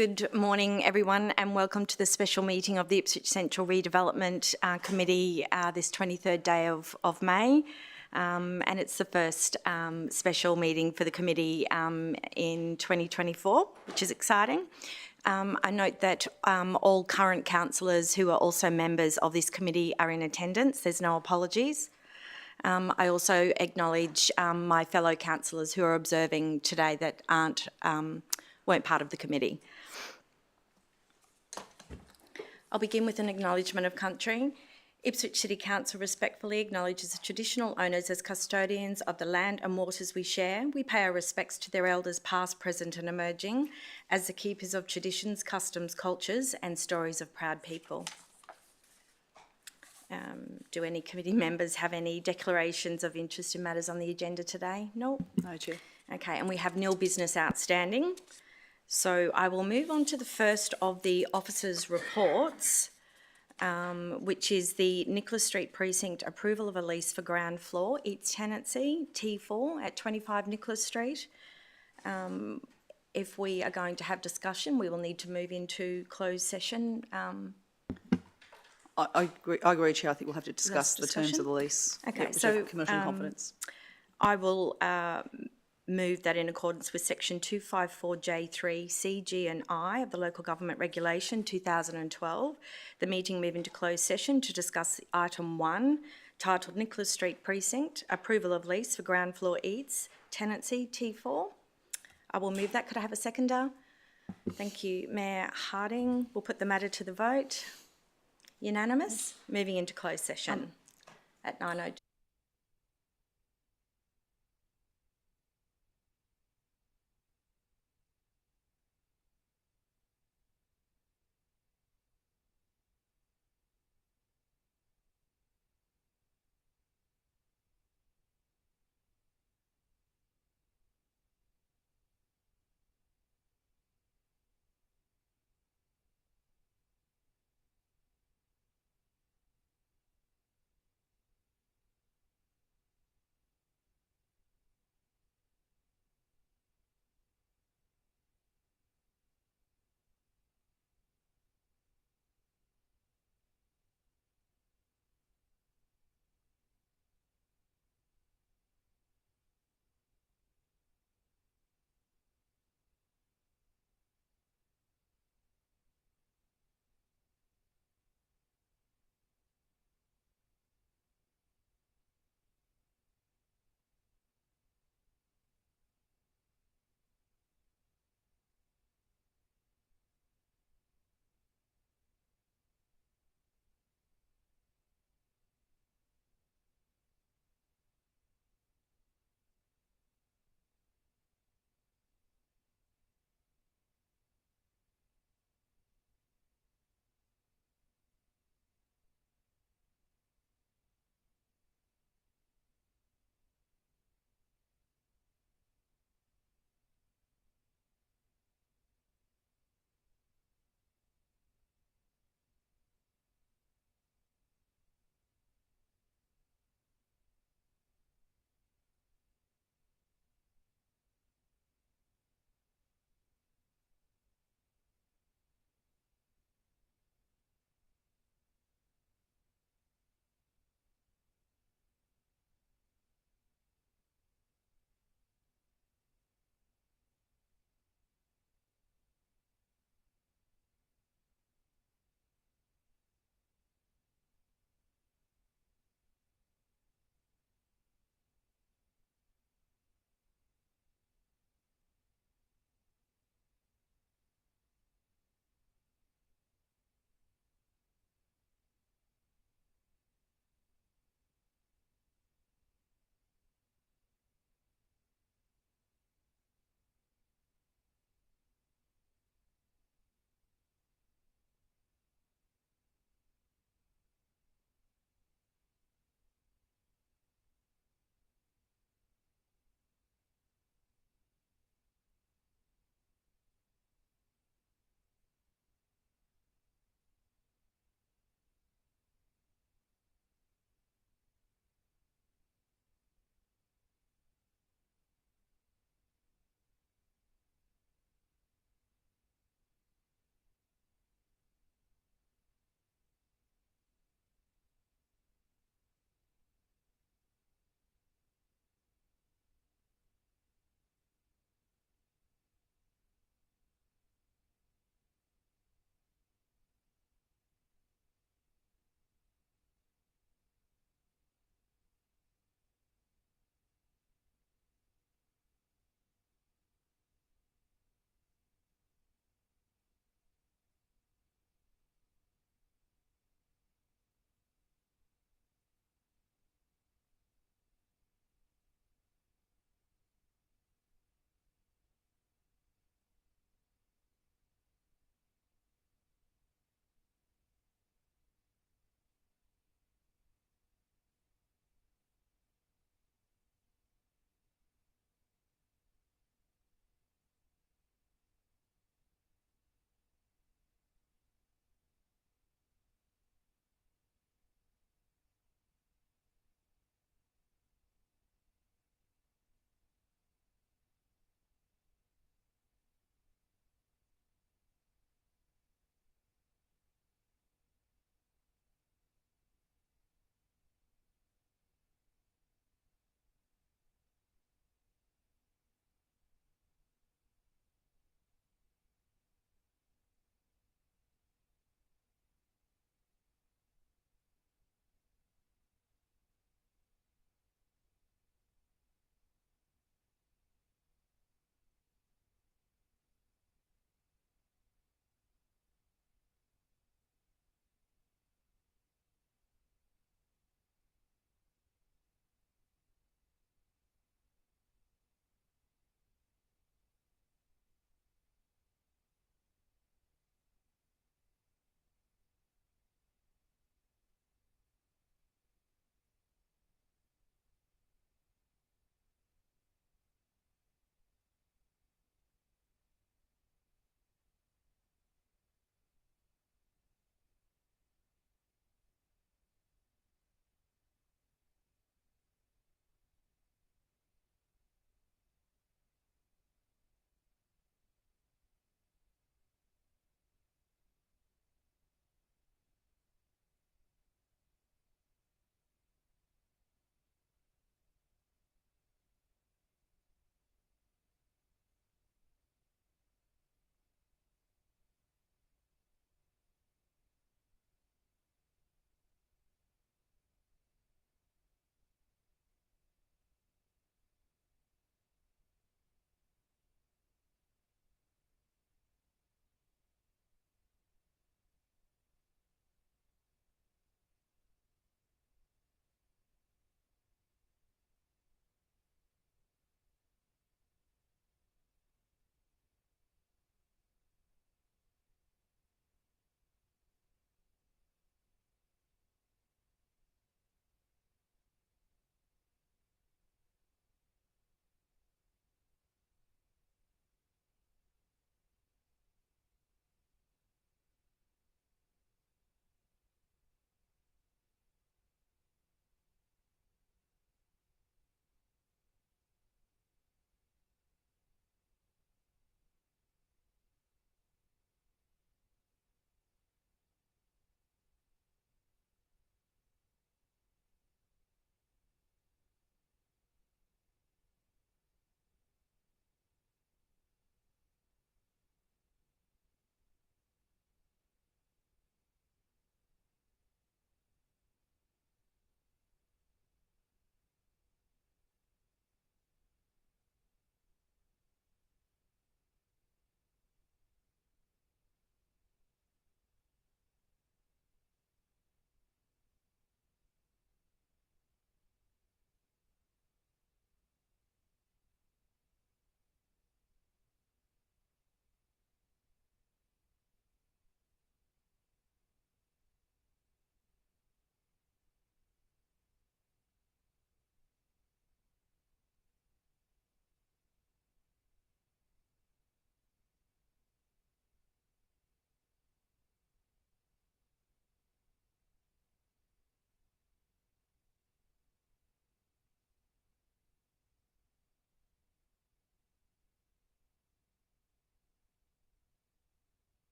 Good morning, everyone, and welcome to the special meeting of the Ipswich Central Redevelopment Committee this 23rd day of May. And it's the first special meeting for the committee in 2024, which is exciting. I note that all current councillors who are also members of this committee are in attendance. There's no apologies. I also acknowledge my fellow councillors who are observing today that weren't part of the committee. I'll begin with an acknowledgement of country. Ipswich City Council respectfully acknowledges the traditional owners as custodians of the land and waters we share. We pay our respects to their elders past, present and emerging as the keepers of traditions, customs, cultures and stories of proud people. Do any committee members have any declarations of interest in matters on the agenda today? No? No, Chair. Okay, and we have nil business outstanding. So I will move on to the first of the officers' reports, which is the Nicholas Street Precinct approval of a lease for ground floor, Eats Tenancy, T4 at 25 Nicholas Street. If we are going to have discussion, we will need to move into closed session. I agree, Chair. I think we'll have to discuss the terms of the lease. Okay, yeah, so commercial in confidence. I will move that in accordance with section 254J3 C, G and I of the Local Government Regulation 2012, the meeting move into closed session to discuss item 1, titled Nicholas Street Precinct, approval of lease for ground floor Eats, tenancy T4. I will move that. Could I have a seconder? Thank you, Mayor Harding. We'll put the matter to the vote. Unanimous. Moving into closed session at 9:02.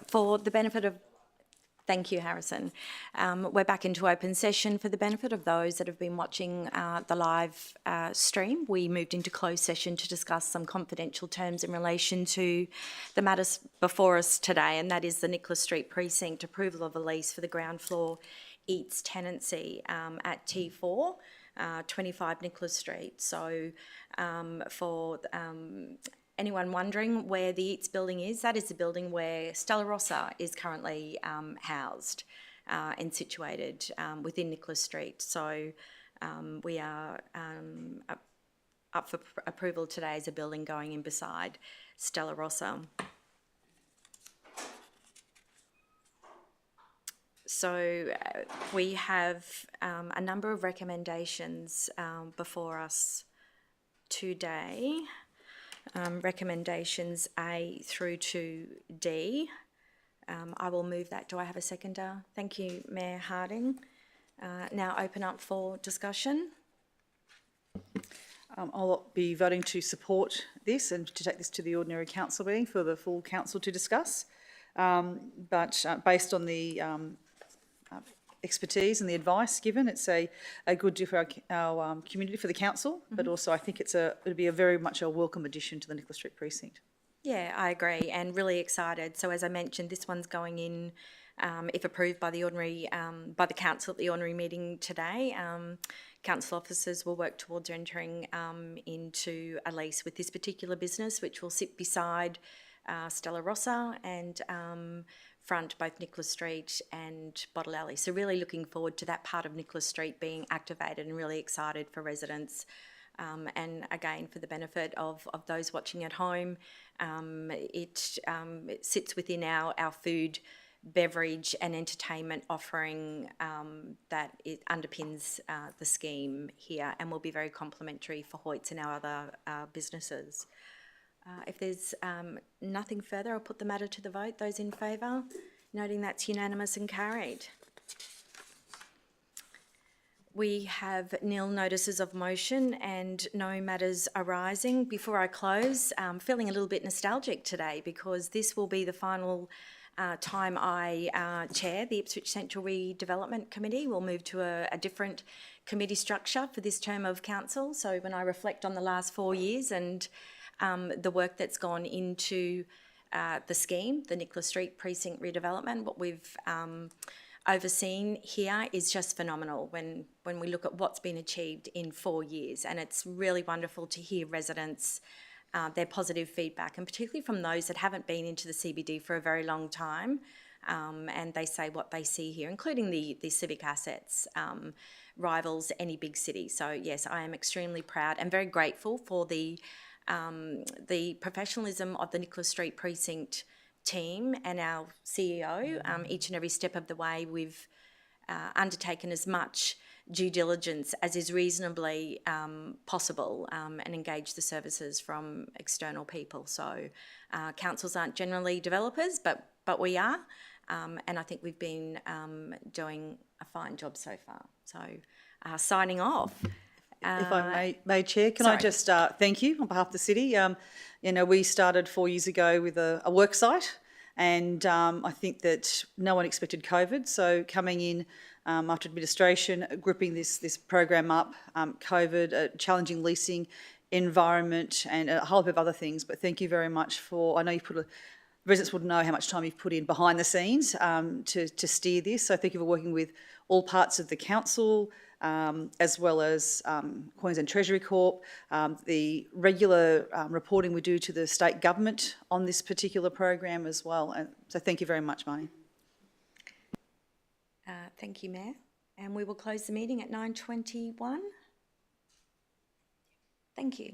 For the benefit of, thank you, Harrison. We're back into open session. For the benefit of those that have been watching the live stream, we moved into closed session to discuss some confidential terms in relation to the matters before us today, and that is the Nicholas Street Precinct approval of a lease for the ground floor Eats tenancy at T4, 25 Nicholas Street. So for anyone wondering where the Eats building is, that is the building where Stella Rossa is currently housed and situated within Nicholas Street. So we are up for approval today as a building going in beside Stella Rossa. So we have a number of recommendations before us today. Recommendations A through to D. I will move that. Do I have a seconder? Thank you, Mayor Harding. Now open up for discussion. I'll be voting to support this and to take this to the ordinary council meeting for the full council to discuss. But based on the expertise and the advice given, it's a good deal for our community, for the council, but also I think it'll be a very much a welcome addition to the Nicholas Street Precinct. Yeah, I agree, and really excited. So as I mentioned, this one's going in, if approved by the ordinary, by the council at the ordinary meeting today. Council officers will work towards entering into a lease with this particular business, which will sit beside Stella Rossa and front both Nicholas Street and Bottle Alley. So really looking forward to that part of Nicholas Street being activated, and really excited for residents. And again, for the benefit of those watching at home, it sits within our food, beverage and entertainment offering that it underpins the scheme here, and will be very complementary for Hoyts and our other businesses. If there's nothing further, I'll put the matter to the vote. Those in favour, noting that's unanimous and carried. We have nil notices of motion and no matters arising. Before I close, I'm feeling a little bit nostalgic today, because this will be the final time I chair the Ipswich Central Redevelopment Committee. We'll move to a different committee structure for this term of council. So when I reflect on the last 4 years and the work that's gone into the scheme, the Nicholas Street Precinct redevelopment, what we've overseen here is just phenomenal when we look at what's been achieved in 4 years. And it's really wonderful to hear residents, their positive feedback, and particularly from those that haven't been into the CBD for a very long time. And they say what they see here, including the civic assets, rivals any big city. So yes, I am extremely proud and very grateful for the professionalism of the Nicholas Street Precinct team and our CEO. Each and every step of the way, we've undertaken as much due diligence as is reasonably possible, and engage the services from external people. So councils aren't generally developers, but we are, and I think we've been doing a fine job so far. So signing off. If I may, Chair, can sorry. I just thank you on behalf of the city. We started 4 years ago with a work site, and I think that no one expected COVID. So coming in after administration, gripping this program up, COVID, a challenging leasing environment, and a whole heap of other things. But thank you very much for. I know you residents would know how much time you've put in behind the scenes to steer this. So thank you for working with all parts of the council. As well as Queensland Treasury Corp, the regular reporting we do to the state government on this particular program as well. And so thank you very much, Marnie. Thank you, Mayor. And we will close the meeting at 9:21. Thank you.